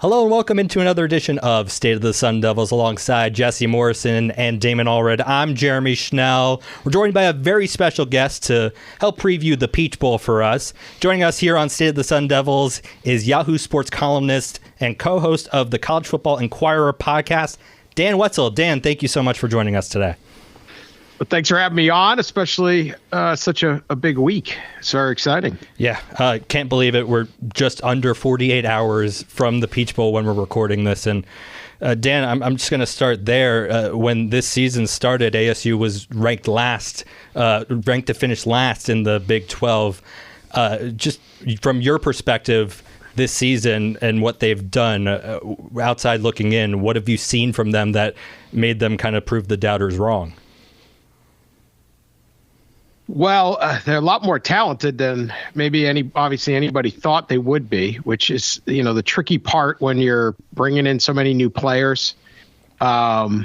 Hello and welcome into another edition of State of the Sun Devils alongside Jesse Morrison and Damon Allred. I'm Jeremy Schnell. We're joined by a very special guest to help preview the Peach Bowl for us. Joining us here on State of the Sun Devils is Yahoo Sports columnist and co-host of the College Football Enquirer podcast, Dan Wetzel. Dan, thank you so much for joining us today. Well, thanks for having me on, especially such a big week. It's very exciting. Yeah, can't believe it. We're just under 48 hours from the Peach Bowl when we're recording this. And Dan, I'm just going to start there. When this season started, ASU was ranked to finish last in the Big 12. Just from your perspective, this season and what they've done, outside looking in, what have you seen from them that made them kind of prove the doubters wrong? Well, they're a lot more talented than maybe anybody thought they would be, which is, the tricky part when you're bringing in so many new players. Last,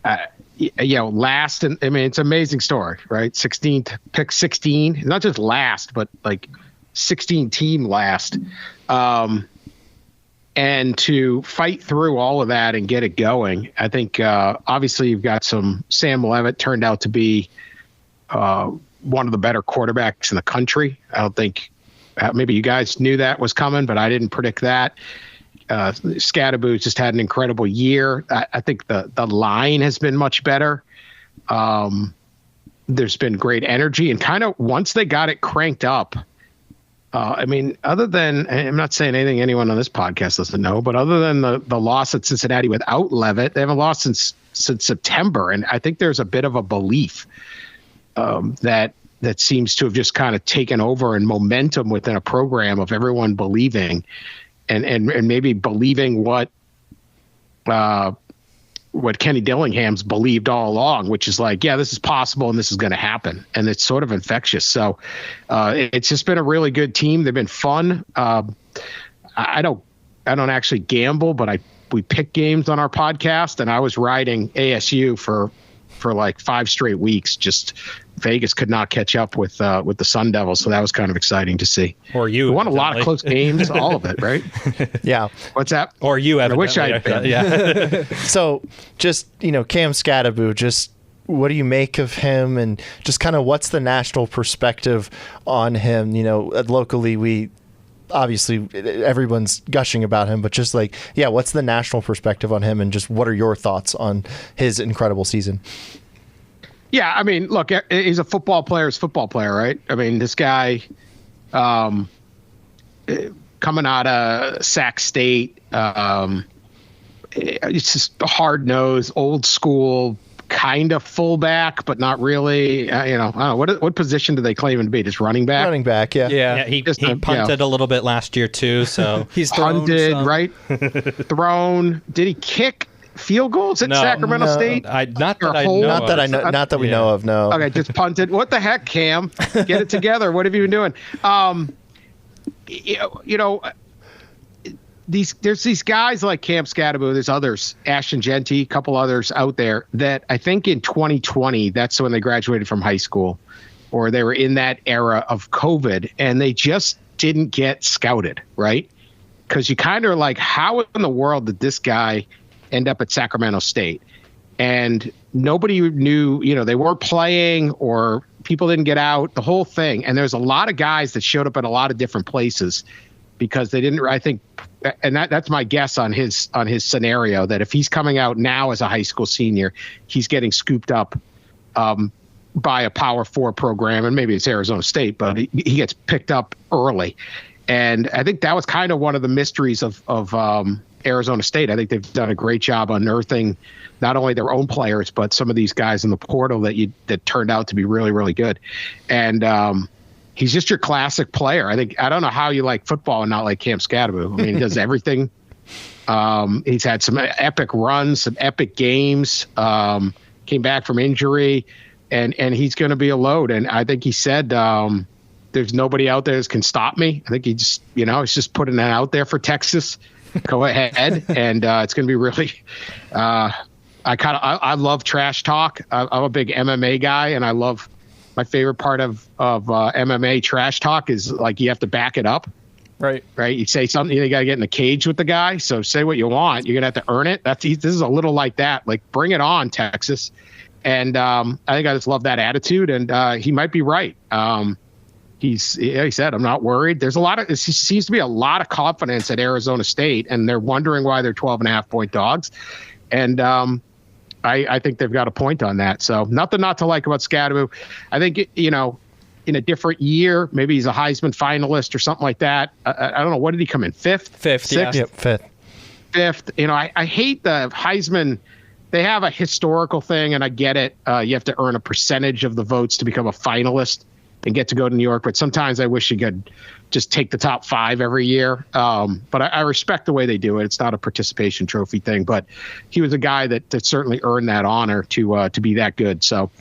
and I mean, it's an amazing story, right? 16th, pick 16, not just last, but like 16 team last. And to fight through all of that and get it going, I think obviously you've got Sam Leavitt turned out to be one of the better quarterbacks in the country. I don't think maybe you guys knew that was coming, but I didn't predict that. Skattebo just had an incredible year. I think the line has been much better. There's been great energy, and kind of once they got it cranked up, other than, I'm not saying anything anyone on this podcast doesn't know, but other than the loss at Cincinnati without Leavitt, they haven't lost since September. And I think there's a bit of a belief that seems to have just kind of taken over, and momentum within a program of everyone believing and maybe believing what Kenny Dillingham's believed all along, which is like, yeah, this is possible and this is going to happen. And it's sort of infectious. So it's just been a really good team. They've been fun. I don't actually gamble, but we pick games on our podcast, and I was riding ASU for like 5 straight weeks. Just Vegas could not catch up with the Sun Devils, so that was kind of exciting to see. Or you we won a lot of close games, all of it, right? Yeah. What's that? Or you, I wish I had been. Yeah. So, just Cam Skattebo, just what do you make of him, and just kind of what's the national perspective on him? Locally obviously everyone's gushing about him, but just what's the national perspective on him, and just what are your thoughts on his incredible season? Yeah, I mean, look, he's a football player, right? I mean, this guy coming out of Sac State, it's just hard-nosed, old school, kind of fullback, but not really. I don't know. What position do they claim him to be? Just running back? Running back, yeah. Yeah, he punted a little bit last year too, so he's punted, right? Thrown. Did he kick field goals at Sacramento State? Not that we know of. No. Okay, just punted. What the heck, Cam? Get it together. What have you been doing? There's these guys like Cam Skattebo, there's others, Ashton Genty, a couple others out there that I think in 2020, that's when they graduated from high school, or they were in that era of COVID, and they just didn't get scouted, right? Because you kind of are like, how in the world did this guy end up at Sacramento State? And nobody knew, they weren't playing, or people didn't get out, the whole thing. And there's a lot of guys that showed up at a lot of different places because they didn't, I think, and that's my guess on his scenario, that if he's coming out now as a high school senior, he's getting scooped up by a Power 4 program, and maybe it's Arizona State, but he gets picked up early. And I think that was kind of one of the mysteries of Arizona State. I think they've done a great job unearthing not only their own players, but some of these guys in the portal that turned out to be really, really good. And he's just your classic player. I don't know how you like football and not like Cam Skattebo. I mean, he does everything. He's had some epic runs, some epic games, came back from injury, and he's going to be a load. And I think he said, there's nobody out there that can stop me. I think he just, he's just putting that out there for Texas. Go ahead. And it's going to be really, I love trash talk. I'm a big MMA guy, and my favorite part of MMA trash talk is like, you have to back it up. Right. You say something, you got to get in the cage with the guy. So say what you want. You're going to have to earn it. This is a little like that. Like, bring it on, Texas. And I think I just love that attitude. And he might be right. He said, I'm not worried. There seems to be a lot of confidence at Arizona State, and they're wondering why they're 12.5-point dogs. And I think they've got a point on that. So nothing not to like about Skattebo. I think, in a different year, maybe he's a Heisman finalist or something like that. I don't know. What did he come in? Fifth, Sixth? Yeah. Yep, fifth. I hate the Heisman. They have a historical thing, and I get it. You have to earn a percentage of the votes to become a finalist and get to go to New York. But sometimes I wish you could just take the top 5 every year. But I respect the way they do it. It's not a participation trophy thing. But he was a guy that certainly earned that honor to be that good. So.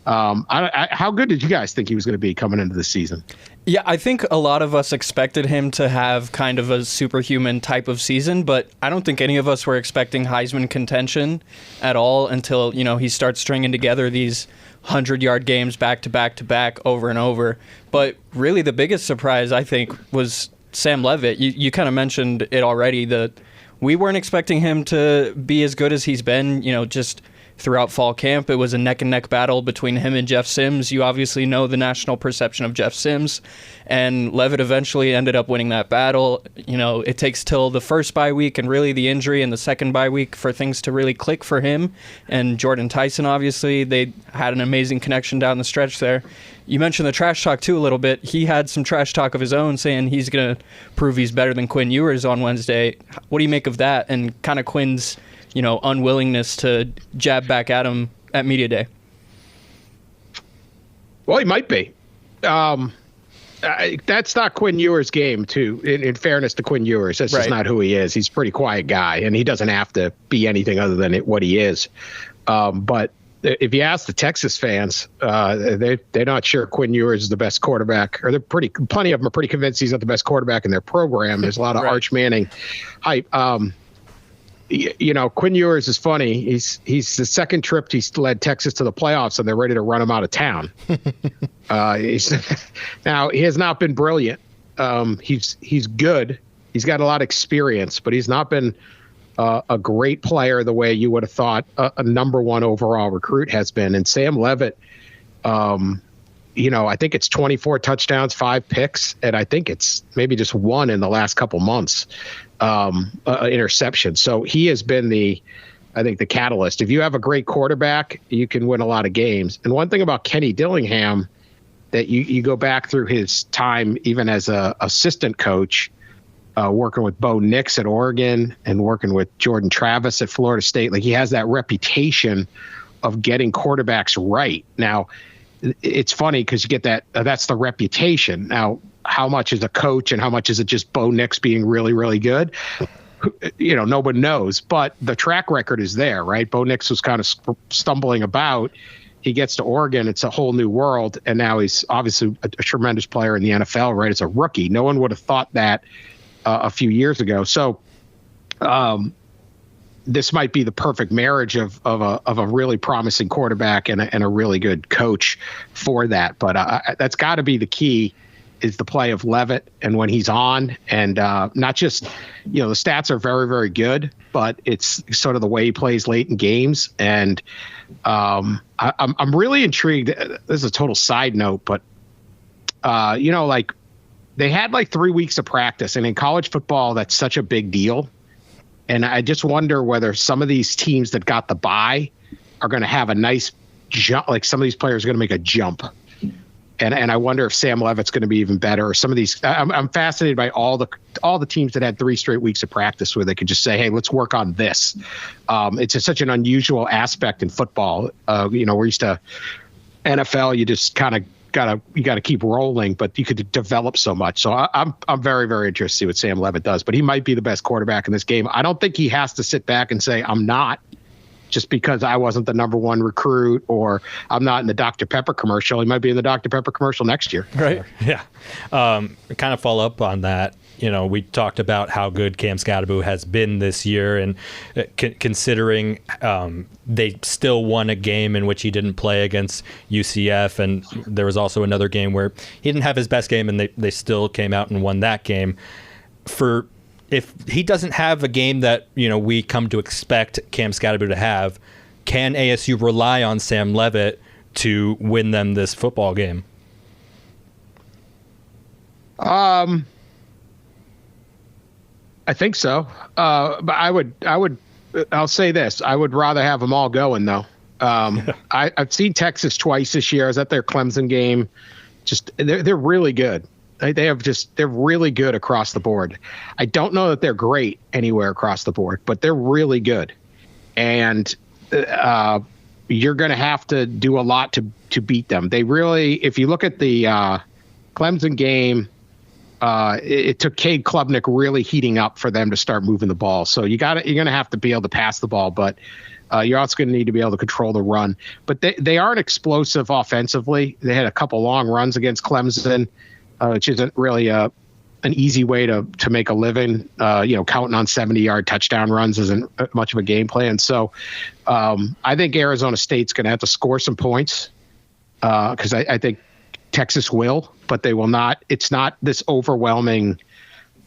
How good did you guys think he was going to be coming into the season? Yeah, I think a lot of us expected him to have kind of a superhuman type of season, but I don't think any of us were expecting Heisman contention at all until, he starts stringing together these 100-yard games back to back to back over and over. But really the biggest surprise, I think, was Sam Leavitt. You kind of mentioned it already, that we weren't expecting him to be as good as he's been, just throughout fall camp. It was a neck-and-neck battle between him and Jeff Sims. You obviously know the national perception of Jeff Sims, and Leavitt eventually ended up winning that battle. It takes till the first bye week and really the injury and the second bye week for things to really click for him. And Jordan Tyson, obviously, they had an amazing connection down the stretch there. You mentioned the trash talk, too, a little bit. He had some trash talk of his own, saying he's going to prove he's better than Quinn Ewers on Wednesday. What do you make of that, and kind of Quinn's unwillingness to jab back at him at media day? Well, he might be. That's not Quinn Ewers' game, too. In fairness to Quinn Ewers, that's just not who he is. He's a pretty quiet guy, and he doesn't have to be anything other than what he is. But if you ask the Texas fans, they're not sure Quinn Ewers is the best quarterback, or plenty of them are pretty convinced he's not the best quarterback in their program. There's a lot of Arch Manning hype. Quinn Ewers is funny. He's the second trip he's led Texas to the playoffs, and they're ready to run him out of town. Now, he has not been brilliant. He's good. He's got a lot of experience, but he's not been a great player the way you would have thought a number 1 overall recruit has been. And Sam Leavitt, I think it's 24 touchdowns, 5 picks, and I think it's maybe just 1 in the last couple months. Interception. So he has been the catalyst. If you have a great quarterback, you can win a lot of games. And one thing about Kenny Dillingham, that you go back through his time, even as a assistant coach, working with Bo Nix at Oregon and working with Jordan Travis at Florida State, like, he has that reputation of getting quarterbacks right. Now, it's funny because you get that's the reputation. Now, how much is a coach and how much is it just Bo Nix being really, really good? No one knows, but the track record is there, right? Bo Nix was kind of stumbling about. He gets to Oregon, it's a whole new world, and now he's obviously a tremendous player in the NFL, right? As a rookie. No one would have thought that a few years ago. So this might be the perfect marriage of a really promising quarterback and a really good coach for that. But that's got to be the key, is the play of Leavitt and when he's on, and not just, the stats are very, very good, but it's sort of the way he plays late in games. And I'm really intrigued. This is a total side note, but they had 3 weeks of practice, and in college football, that's such a big deal. And I just wonder whether some of these teams that got the bye are going to have a nice jump. Like, some of these players are going to make a jump. And I wonder if Sam Leavitt's going to be even better. Or some of these, I'm fascinated by all the teams that had 3 straight weeks of practice where they could just say, hey, let's work on this. It's such an unusual aspect in football. We're used to NFL, you just kind of you gotta keep rolling, but you could develop so much. So I'm very, very interested to see what Sam Leavitt does, but he might be the best quarterback in this game. I don't think he has to sit back and say, I'm not. just because I wasn't the number one recruit or I'm not in the Dr. Pepper commercial. He might be in the Dr. Pepper commercial next year. Right. Yeah. Kind of follow up on that. We talked about how good Cam Skattebo has been this year, and considering they still won a game in which he didn't play against UCF, and there was also another game where he didn't have his best game, and they still came out and won that game. If he doesn't have a game that we come to expect Cam Skattebo to have, can ASU rely on Sam Leavitt to win them this football game? I think so. But I'll say this. I would rather have them all going, though. I've seen Texas twice this year. I was at their Clemson game. They're really good. They're really good across the board. I don't know that they're great anywhere across the board, but they're really good. And you're going to have to do a lot to beat them. They really, if you look at the Clemson game, it took Cade Klubnik really heating up for them to start moving the ball. So you're going to have to be able to pass the ball, but you're also going to need to be able to control the run. But they aren't explosive offensively. They had a couple long runs against Clemson, which isn't really an easy way to make a living. Counting on 70-yard touchdown runs isn't much of a game plan. So I think Arizona State's going to have to score some points because I think Texas will, but they will not. It's not this overwhelming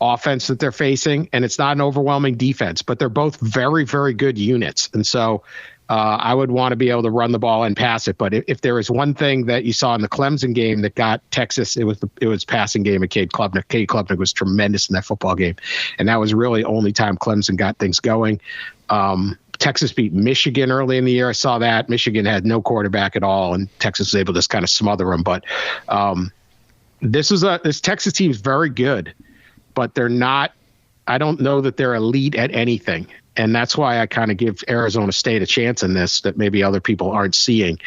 offense that they're facing, and it's not an overwhelming defense, but they're both very, very good units. And so I would want to be able to run the ball and pass it. But if there is one thing that you saw in the Clemson game that got Texas, it was passing game of Cade Klubnik. Cade Klubnik was tremendous in that football game, and that was really the only time Clemson got things going. Texas beat Michigan early in the year. I saw that. Michigan had no quarterback at all, and Texas was able to just kind of smother them. But this Texas team is very good, but they're not. I don't know that they're elite at anything, and that's why I kind of give Arizona State a chance in this that maybe other people aren't seeing.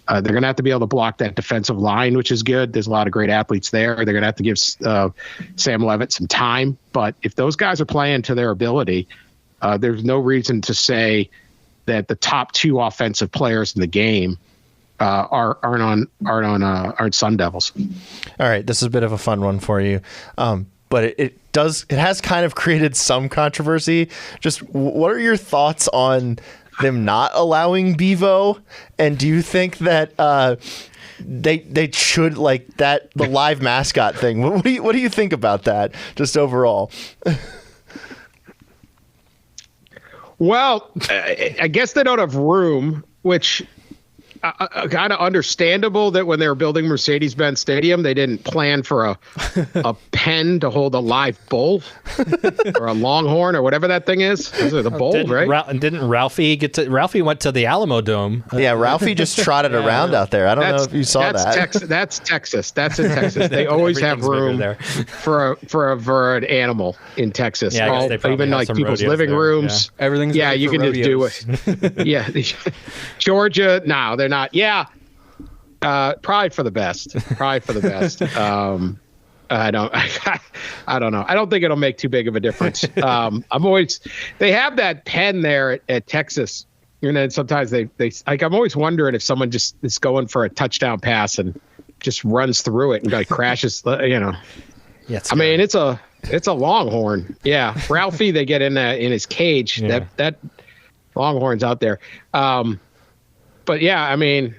They're going to have to be able to block that defensive line, which is good. There's a lot of great athletes there. They're going to have to give Sam Leavitt some time. But if those guys are playing to their ability, there's no reason to say that the top two offensive players in the game aren't Sun Devils. All right, this is a bit of a fun one for you, but it has kind of created some controversy. Just what are your thoughts on them not allowing Bevo, and do you think that they should, like that, the live mascot thing? What do you think about that, just overall? Well, I guess they don't have room, which kind of understandable that when they were building Mercedes-Benz Stadium, they didn't plan for a pen to hold a live bull or a longhorn or whatever that thing is. Those are the bull, right? Didn't Ralphie Ralphie went to the Alamo Dome. Yeah, Ralphie just trotted around out there. I don't know if you saw that. That's Texas. That's in Texas. They always have room for an animal in Texas. Yeah, even like people's living rooms. Yeah. Everything's you can rodeos. just do it. Yeah, Georgia. No, they're not. Yeah, probably for the best. I don't know. I don't think it'll make too big of a difference. They have that pen there at Texas, and then sometimes they like. I'm always wondering if someone just is going for a touchdown pass and just runs through it and like crashes. Yeah, I mean, it's a longhorn. Yeah, Ralphie. They get in his cage. Yeah. That longhorn's out there. But yeah, I mean,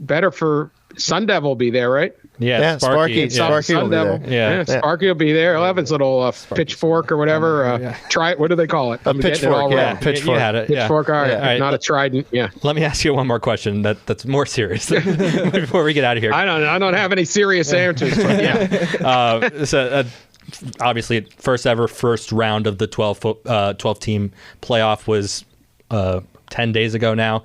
better for Sun Devil will be there, right? Yeah, Sparky will be there. Yeah, Sparky will be there. He'll have his little pitchfork or whatever. What do they call it? A pitchfork. Pitchfork. You had it. Pitchfork. All right. Not a trident. Yeah. Let me ask you one more question that's more serious before we get out of here. I don't have any serious answers. But yeah. Obviously, first round of the 12 team playoff was 10 days ago now.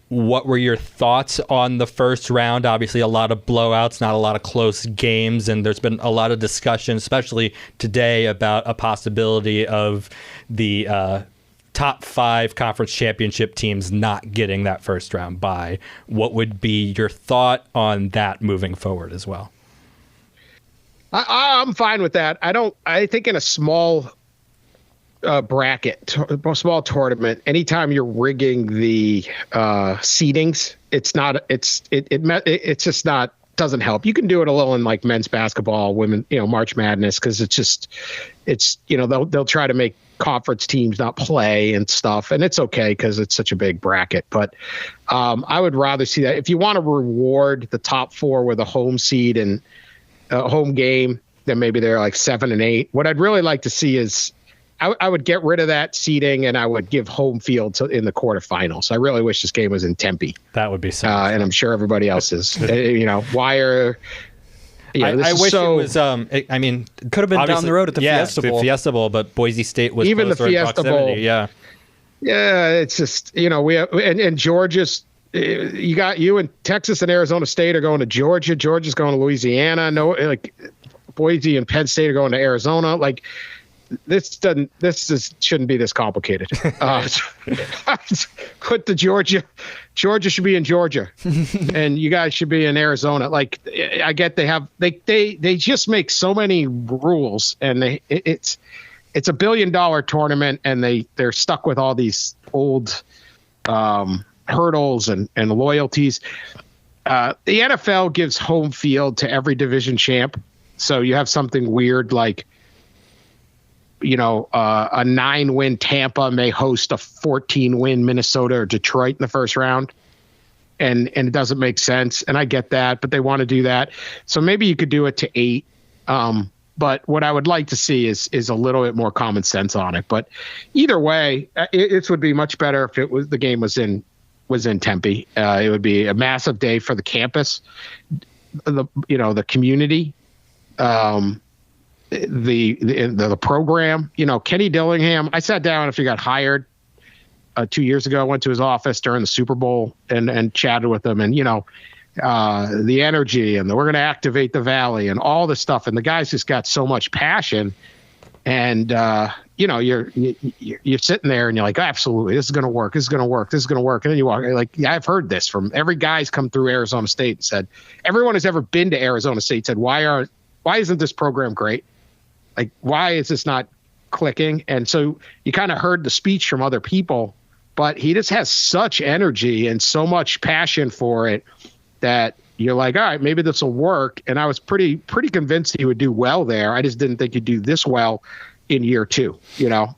What were your thoughts on the first round? Obviously, a lot of blowouts, not a lot of close games, and there's been a lot of discussion, especially today, about a possibility of the top 5 conference championship teams not getting that first round bye. What would be your thought on that moving forward as well? I'm fine with that. I think in a small bracket, small tournament, anytime you're rigging the seedings, it's just not, doesn't help. You can do it a little in like men's basketball, women, March Madness, because they'll try to make conference teams not play and stuff, and it's okay because it's such a big bracket. But I would rather see that. If you want to reward the top 4 with a home seed and a home game, then maybe they're like 7 and 8. What I'd really like to see is I would get rid of that seeding and I would give home field in the quarterfinals. I really wish this game was in Tempe. That would be so. And I'm sure everybody else is. Why are? I wish it was. It could have been down the road at the Fiesta Bowl. The Fiesta Bowl, but Boise State was even the Fiesta Bowl. Yeah, it's just we have, and Georgia's. You and Texas and Arizona State are going to Georgia. Georgia's going to Louisiana. No, like Boise and Penn State are going to Arizona. Like. This shouldn't be this complicated. Put the Georgia should be in Georgia, and you guys should be in Arizona. Like I get they just make so many rules, and it's a $1 billion tournament, and they're stuck with all these old hurdles and loyalties. The NFL gives home field to every division champ, so you have something weird like. A 9-win Tampa may host a 14-win Minnesota or Detroit in the first round. And it doesn't make sense. And I get that, but they want to do that. So maybe you could do it to 8. But what I would like to see is a little bit more common sense on it. But either way, it would be much better if the game was in Tempe. It would be a massive day for the campus, the community, the program. Kenny Dillingham, I sat down after he got hired 2 years ago. I went to his office during the Super Bowl and chatted with him, and the energy and we're going to activate the Valley and all this stuff, and the guy's just got so much passion, and you're sitting there and you're like, absolutely, this is going to work, and then you walk like, yeah, I've heard this from every guy's come through Arizona State and said, everyone who's ever been to Arizona State said, why isn't this program great? Like, why is this not clicking? And so you kind of heard the speech from other people, but he just has such energy and so much passion for it that you're like, all right, maybe this will work. And I was pretty convinced he would do well there. I just didn't think he'd do this well in year 2,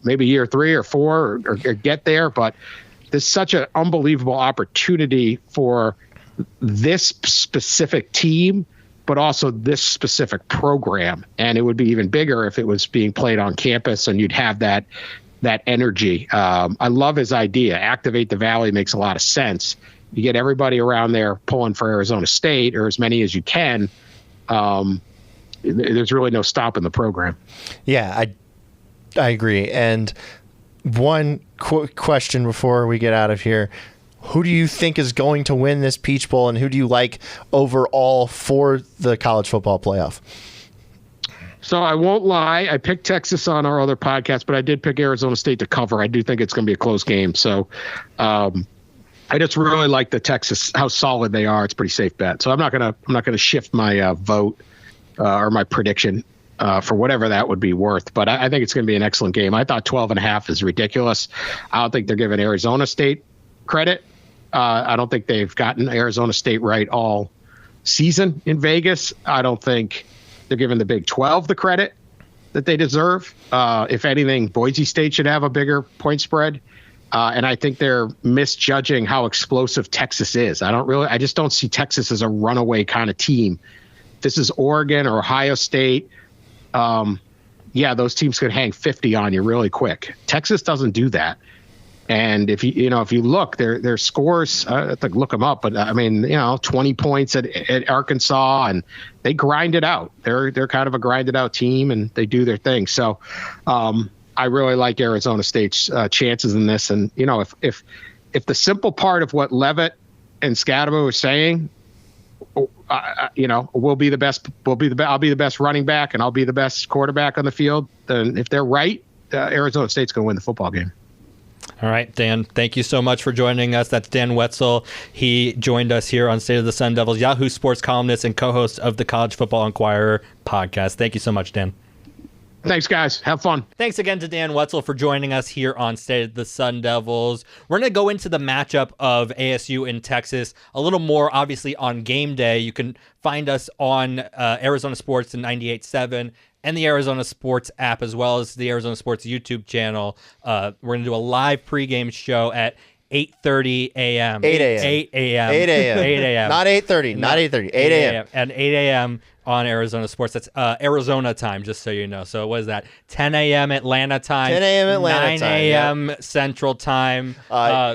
maybe year 3 or 4 or get there. But there's such an unbelievable opportunity for this specific team, but also this specific program. And it would be even bigger if it was being played on campus and you'd have that energy. I love his idea. Activate the Valley makes a lot of sense. You get everybody around there pulling for Arizona State, or as many as you can. There's really no stopping the program. Yeah, I agree. And one question before we get out of here. Who do you think is going to win this Peach Bowl, and who do you like overall for the college football playoff? So I won't lie. I picked Texas on our other podcast, but I did pick Arizona State to cover. I do think it's going to be a close game. So I just really like the Texas, how solid they are. It's a pretty safe bet. So I'm not gonna shift my vote or my prediction for whatever that would be worth. But I think it's going to be an excellent game. I thought 12.5 is ridiculous. I don't think they're giving Arizona State credit. I don't think they've gotten Arizona State right all season in Vegas. I don't think they're giving the Big 12 the credit that they deserve. If anything, Boise State should have a bigger point spread. And I think they're misjudging how explosive Texas is. I just don't see Texas as a runaway kind of team. This is Oregon or Ohio State. Those teams could hang 50 on you really quick. Texas doesn't do that. And if you look, their scores, I have to look them up, but 20 points at Arkansas, and they grind it out. They're kind of a grinded out team, and they do their thing. So I really like Arizona State's chances in this. And if the simple part of what Leavitt and Skattebo are saying, we'll be the best. I'll be the best running back, and I'll be the best quarterback on the field. Then if they're right, Arizona State's going to win the football game. All right, Dan, thank you so much for joining us. That's Dan Wetzel. He joined us here on State of the Sun Devils, Yahoo Sports columnist and co-host of the College Football Enquirer podcast. Thank you so much, Dan. Thanks, guys. Have fun. Thanks again to Dan Wetzel for joining us here on State of the Sun Devils. We're going to go into the matchup of ASU and Texas a little more, obviously, on game day. You can find us on Arizona Sports and 98.7 and the Arizona Sports app, as well as the Arizona Sports YouTube channel. We're going to do a live pregame show at 8:30 a.m. 8 a.m. 8 a.m. 8 a.m. 8 a.m. Not 8:30. Not 8:30. 8 a.m. At 8 a.m. on Arizona Sports. That's Arizona time, just so you know. So what is that? 10 a.m. Atlanta time. 10 a.m. Atlanta 9 time. 9 a.m. Central time.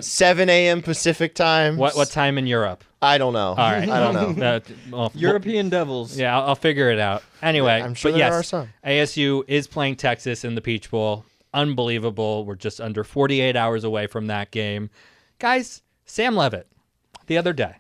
7 a.m. Pacific time. What time in Europe? I don't know. All right. I don't know. Well, European Devils. yeah, I'll figure it out. Anyway, I'm sure but there yes, are some. ASU is playing Texas in the Peach Bowl. Unbelievable. We're just under 48 hours away from that game. Guys, Sam Leavitt, the other day,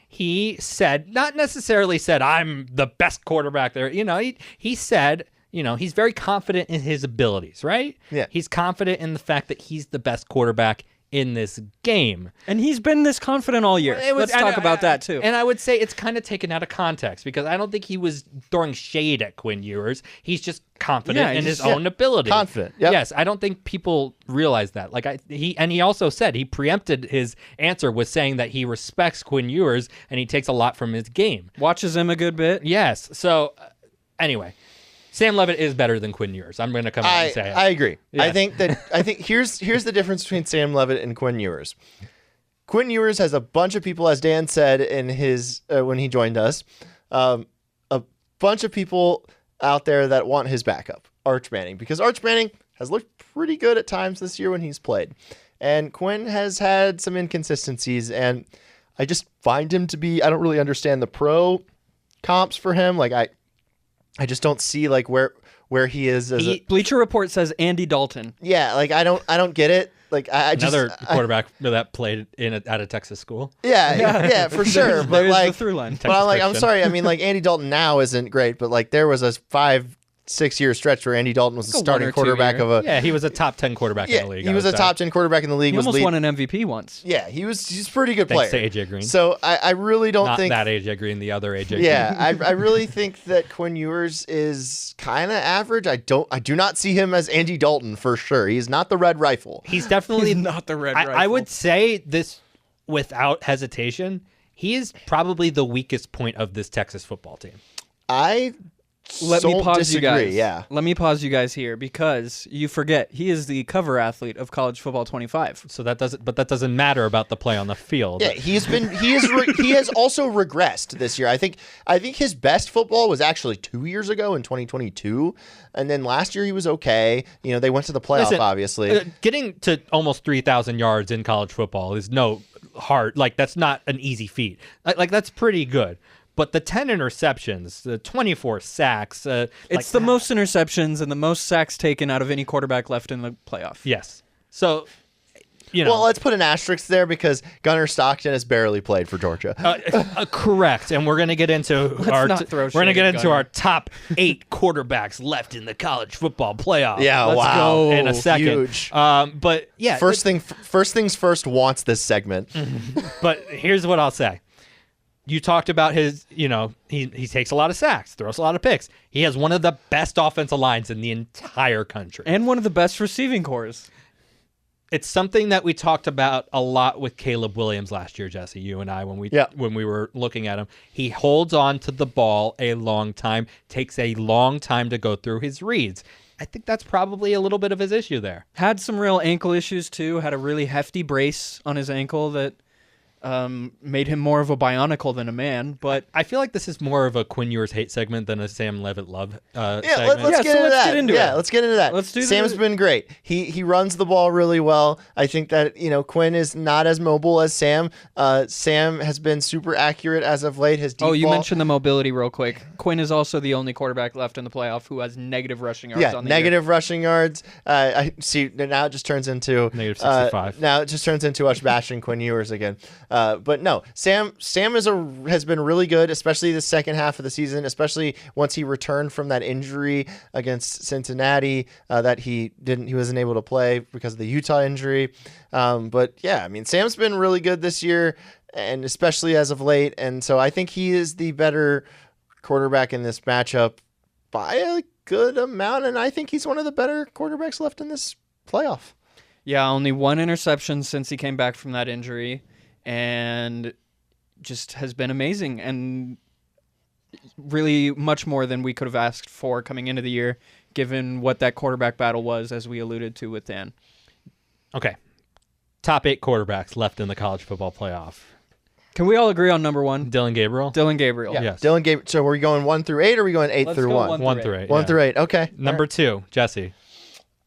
he said, not necessarily said, I'm the best quarterback there. He said, he's very confident in his abilities, right? Yeah. He's confident in the fact that he's the best quarterback in this game. And he's been this confident all year. Let's talk about that, too. And I would say it's kind of taken out of context because I don't think he was throwing shade at Quinn Ewers. He's just confident in his own ability. Confident. Yep. Yes, I don't think people realize that. He also said he preempted his answer with saying that he respects Quinn Ewers and he takes a lot from his game. Watches him a good bit. Yes. So anyway, Sam Leavitt is better than Quinn Ewers. I'm going to come out and say it. I agree. Yes. I think here's the difference between Sam Leavitt and Quinn Ewers. Quinn Ewers has a bunch of people, as Dan said in his when he joined us, a bunch of people out there that want his backup, Arch Manning, because Arch Manning has looked pretty good at times this year when he's played, and Quinn has had some inconsistencies, and I just find him to be. I don't really understand the pro comps for him. I just don't see where he is as Bleacher Report says Andy Dalton. Yeah, I don't get it. Another quarterback that played at a Texas school. Yeah, for sure. But There's the through line. But I'm sorry. I mean, Andy Dalton now isn't great, but there was a 5-6 year stretch where Andy Dalton was the starting quarterback of a. Yeah, he was a top 10 quarterback in the league. He was a top 10 quarterback in the league. He almost won an MVP once. Yeah, he's a pretty good player. Thanks to AJ Green. So I really don't think that AJ Green, the other AJ Green. Yeah, I really think that Quinn Ewers is kind of average. I do not see him as Andy Dalton for sure. He's not the red rifle. He's definitely not the red rifle. I would say this without hesitation. He is probably the weakest point of this Texas football team. Let me pause you guys. Yeah. Let me pause you guys here because you forget he is the cover athlete of College Football 25. So that doesn't matter about the play on the field. Yeah, he has also regressed this year. I think his best football was actually 2 years ago in 2022, and then last year he was okay. They went to the playoff, obviously. Getting to almost 3,000 yards in college football is no hard. That's not an easy feat. That's pretty good. But the 10 interceptions, the 24 sacks. It's the most interceptions and the most sacks taken out of any quarterback left in the playoff. Yes. So, Well, let's put an asterisk there because Gunnar Stockton has barely played for Georgia. Correct. And we're going to get into our top 8 quarterbacks left in the college football playoff. Yeah, Let's go in a second. Huge. But yeah. First things first wants this segment. But here's what I'll say. You talked about his, he takes a lot of sacks, throws a lot of picks. He has one of the best offensive lines in the entire country. And one of the best receiving cores. It's something that we talked about a lot with Caleb Williams last year, Jesse, you and I, when we were looking at him. He holds on to the ball a long time, takes a long time to go through his reads. I think that's probably a little bit of his issue there. Had some real ankle issues, too. Had a really hefty brace on his ankle that made him more of a bionicle than a man, but I feel like this is more of a Quinn Ewers hate segment than a Sam Leavitt love segment. Let's get into that. Let's get into that. Sam's been great. He runs the ball really well. I think that Quinn is not as mobile as Sam. Sam has been super accurate as of late. His deep you ball. mentioned the mobility real quick. Quinn is also the only quarterback left in the playoff who has negative rushing yards on the negative year. rushing yards. I see now it just turns into negative 65. Now it just turns into us bashing Quinn Ewers again. But no, Sam has been really good, especially the second half of the season, especially once he returned from that injury against Cincinnati that he wasn't able to play because of the Utah injury. But yeah, I mean, Sam's been really good this year, and especially as of late. And so I think he is the better quarterback in this matchup by good amount, and I think he's one of the better quarterbacks left in this playoff. Yeah, only one interception since he came back from that injury, and just has been amazing, and really much more than we could have asked for coming into the year, given what that quarterback battle was, as we alluded to with Dan. Okay. Top 8 quarterbacks left in the college football playoff. Can we all agree on number one? Dylan Gabriel? Dylan Gabriel. Yeah. Yes. Dylan Gabriel. So are we going 1 through 8, or are we going 8 Let's through go 1? 1 through 8. 1 through 8. Okay. Number 2, Jesse.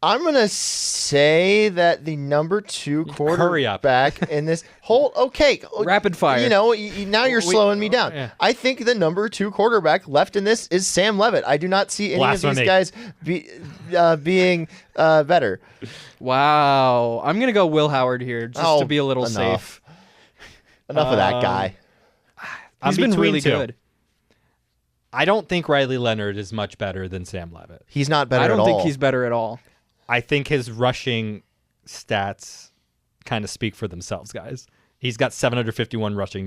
I'm going to say that the number 2 Hurry up. quarterback in this whole... Okay. Rapid fire. You know, now you're slowing me down. Yeah. I think the number 2 quarterback left in this is Sam Leavitt. I do not see any of these Blasphemy. guys being better. Wow. I'm going to go Will Howard here, just to be a little safe. Enough of that guy. He's been really good. I don't think Riley Leonard is much better than Sam Leavitt. He's not better I don't at all. think he's better at all. I think his rushing stats kind of speak for themselves, guys. He's got 751 rushing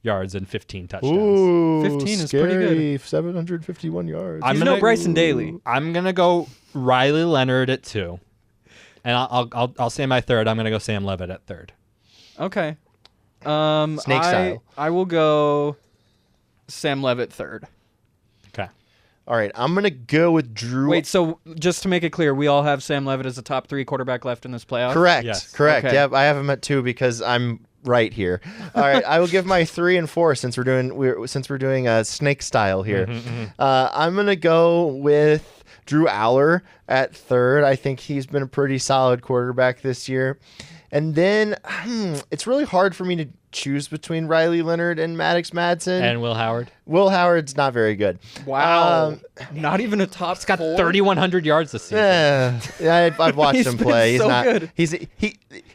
yards and 15 touchdowns. Ooh, 15 is pretty good. 751 yards. He's no Bryson Daly. I'm gonna go Riley Leonard at 2, and I'll say my third. I'm gonna go Sam Leavitt at 3rd. Okay. Snake style. I will go Sam Leavitt 3rd. Okay. All right, I'm going to go with Drew. Wait, so just to make it clear, we all have Sam Leavitt as a top 3 quarterback left in this playoff? Correct. Yes. Correct. Okay. Yeah, I have him at 2 because I'm right here. All right, I will give my 3 and 4 since we're doing a snake style here. I'm going to go with Drew Aller at 3rd. I think he's been a pretty solid quarterback this year. And then it's really hard for me to choose between Riley Leonard and Maddox Madsen. And Will Howard. Will Howard's not very good. Wow. Not even a top He's got 4? 3,100 yards this season. I've watched He's him been play. He's so not good.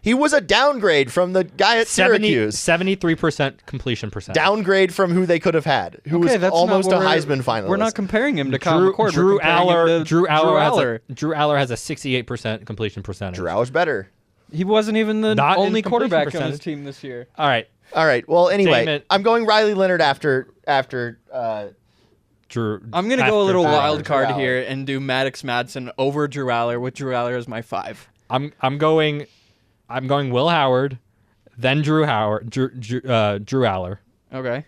He was a downgrade from the guy at Syracuse. 73% completion percentage. Downgrade from who they could have had, who was that's almost a not what Heisman finalist. We're not comparing him to Kyle McCord. We're comparing him to Drew Aller has a 68% completion percentage. Drew Aller's better. He wasn't even the Not only in completion quarterback on percentage. his team this year. All right. All right. Well, anyway, Damn it. I'm going Riley Leonard after Drew. I'm going to go a little Aller. wild card Drew Aller. here and do Maddox Madsen over Drew Aller, with Drew Aller as my 5. I'm going Will Howard, then Drew Aller. Okay.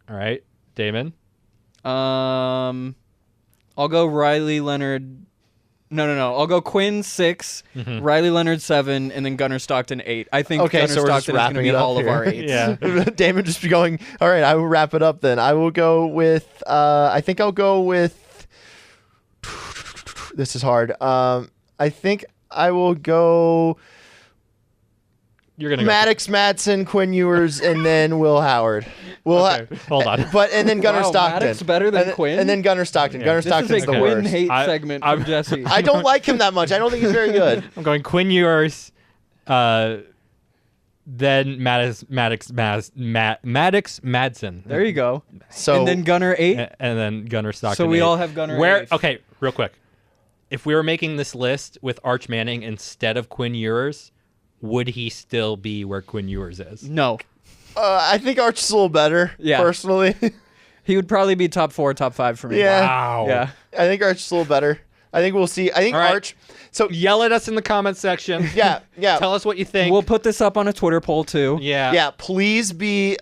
All right, Damon. I'll go Riley Leonard. No. I'll go Quinn 6, Riley Leonard 7, and then Gunnar Stockton 8. I think Okay, Gunnar so we're just Stockton is going to wrapping be it up all of here. our 8s. Yeah. Damon just be going. All right, I will wrap it up then. I will go with. I think I'll go with. This is hard. I think I will go. You're gonna Maddox Madsen, Quinn Ewers, and then Will Howard. Okay, hold on. And then Gunnar Wow, Stockton. Maddox better than and, Quinn? And then Gunnar Stockton. Gunnar This Stockton's is a the Quinn worst. hate I- segment I'm- from Jesse. I don't like him that much. I don't think he's very good. I'm going Quinn Ewers, then Maddox Madsen. There you go. So And then Gunnar 8. And then Gunnar Stockton. So we 8. all have Gunnar Where? 8. Okay, real quick. If we were making this list with Arch Manning instead of Quinn Ewers, would he still be where Quinn Ewers is? No. I think Arch is a little better. Yeah. Personally. He would probably be top 4, top 5 for me. Yeah. Wow. Yeah. I think Arch is a little better. I think we'll see. I think All right. Arch. So Yell at us in the comment section. yeah. Tell us what you think. We'll put this up on a Twitter poll too. yeah. Yeah, please be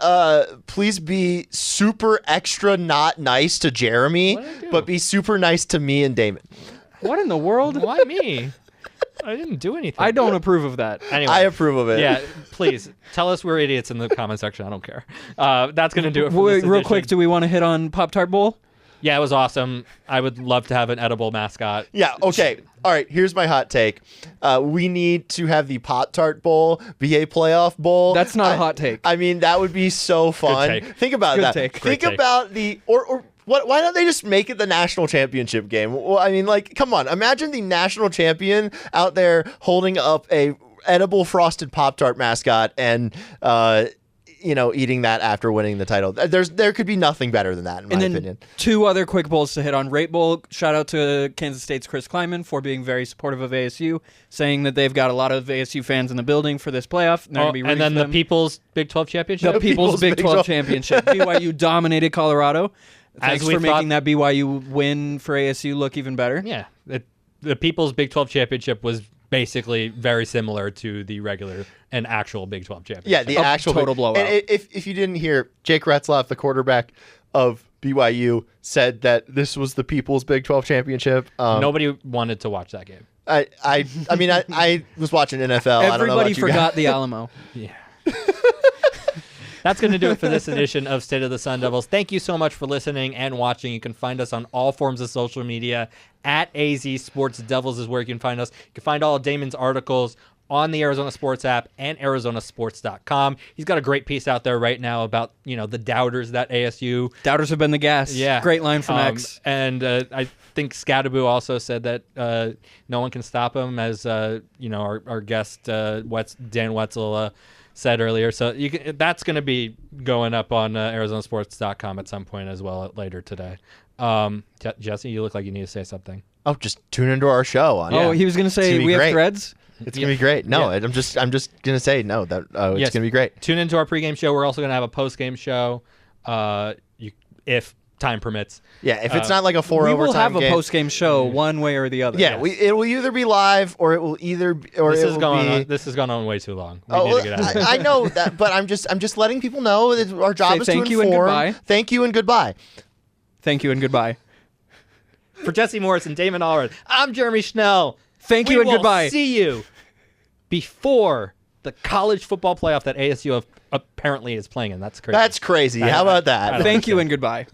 super extra not nice to Jeremy, What'd I do? but be super nice to me and Damon. What in the world? Why me? I didn't do anything. I don't approve of that. Anyway. I approve of it. Yeah, please tell us we're idiots in the comment section. I don't care. That's gonna do it for Wait, this real edition. quick, do we want to hit on Pop-Tart Bowl? Yeah, it was awesome. I would love to have an edible mascot. Yeah, okay. All right, here's my hot take. We need to have the Pop-Tart Bowl be a playoff bowl. That's not a hot take. I mean, that would be so fun. take. Think about Good that. take. Great Think take. about the or what? Why don't they just make it the national championship game? Well, I mean, like, come on. Imagine the national champion out there holding up a edible frosted Pop-Tart mascot and eating that after winning the title. There could be nothing better than that, in my opinion. 2 other quick bowls to hit on. Rate Bowl, shout out to Kansas State's Chris Kleiman for being very supportive of ASU, saying that they've got a lot of ASU fans in the building for this playoff. And, they're gonna be And then rooting for the them. People's Big 12 Championship. The People's Big 12 Championship. BYU dominated Colorado. Thanks for making that BYU win for ASU look even better. Yeah. The People's Big 12 Championship was basically very similar to the regular and actual Big 12 Championship. Yeah, the actual total blowout. And if you didn't hear, Jake Retzlaff, the quarterback of BYU, said that this was the People's Big 12 Championship. Nobody wanted to watch that game. I mean, I was watching NFL. I don't know Everybody about you forgot guys. the Alamo. Yeah. That's going to do it for this edition of State of the Sun Devils. Thank you so much for listening and watching. You can find us on all forms of social media. At AZ Sports Devils is where you can find us. You can find all of Damon's articles on the Arizona Sports app and arizonasports.com. He's got a great piece out there right now about, the doubters that ASU. Doubters have been the gas. Yeah. Great line from X. And I think Skattebo also said that no one can stop him, as our guest Dan Wetzel said earlier. So that's going to be going up on arizonasports.com at some point as well later today. Jesse, you look like you need to say something. Oh, just tune into our show. He was going to say we have threads. It's gonna be great. No, I'm just gonna say no. It's gonna be great. Tune into our pregame show. We're also gonna have a postgame show, if time permits. Yeah, if it's not like a 4 we overtime will have game. a postgame show one way or the other. Yeah, it will either be live or it will This has gone on way too long. We need to get out of here. I know that, but I'm just letting people know that our job is to inform. Thank you and goodbye. Thank you and goodbye. Thank you and goodbye. For Jesse Morrison, Damon Allred, I'm Jeremy Schnell. Thank you and goodbye. We'll see you before the college football playoff that ASU apparently is playing in. That's crazy. That's crazy. How about that? Thank you and goodbye.